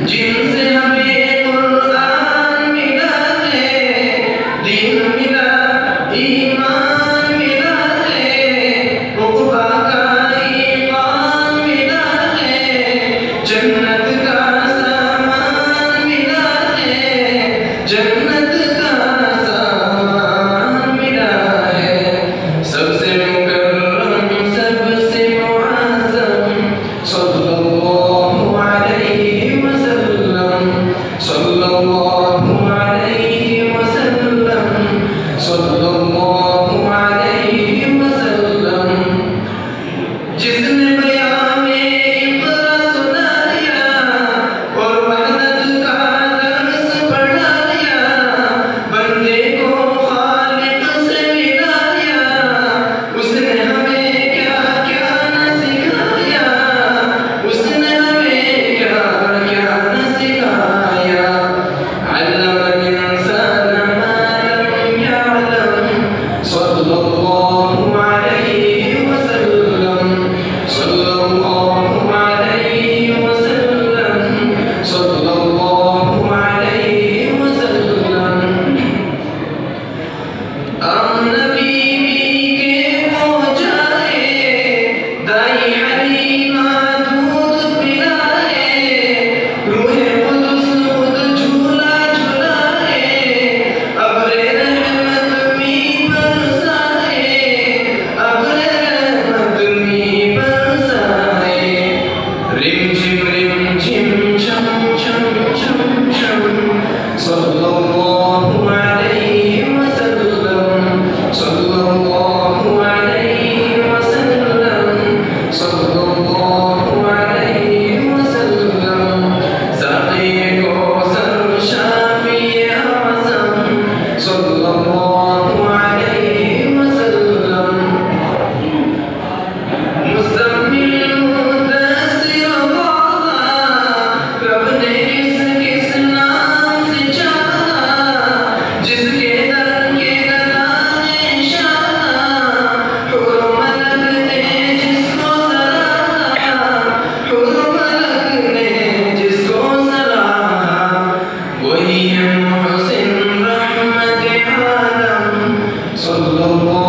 जिनसे हमें कुरान मिला है, दीन मिला, ईमान मिला है, उक़बा का ईमान मिला है, जन्नत का सामान मिला है, जन्नत का सामान मिला है। सबसे मुकर्रम, सबसे मुअज़्ज़म सल्लल्लाहु अलैहि वसल्लम, सल्लल्लाहु अलैहि वसल्लम, सल्लल्लाहु अलैहि वसल्लम। जिसने बयान में इक़रा सुनाया और वहदत का दर्स पढ़ाया, बंदे को खालिक से मिलाया, उसने हमें क्या क्या न सिखाया, उसने हमें क्या क्या न सिखाया। अल्लमल इंसान मा लम यअलम, सल्लल्लाहु अलैहि वसल्लम, सल्लल्लाहु अलैहि वसल्लम, सल्लल्लाहु अलैहि वसल्लम। नबी के हो जाए, दाई हलीमा दूध पिलाए, रूहे कुदुस खुद झूला झुलाए, अब्रे रहमत मी बरसाए, अब्रे रहमत मी बरसाए। रिम झिम छम छम छम छम, सल्लल्लाहु अलैहि वसल्लम, सल्लल्लाहु अलैहि वसल्लम, सल्लल्लाहु अलैहि वसल्लम। साक़ी कौसर शाफ़ी आज़म, सल्लल्लाहु अलैहि वसल्लम। मुज़म्मिल मुद्दस्सिर वाला, रब ने किस किस नाम से चाहा, जिसके दर के लगाने शाहा, हुर मलक ने जिसको सराहा, हुर मलक ने जिसको सराहा, वही है मुहसिन रहमत आलम, सल्लल्लाहु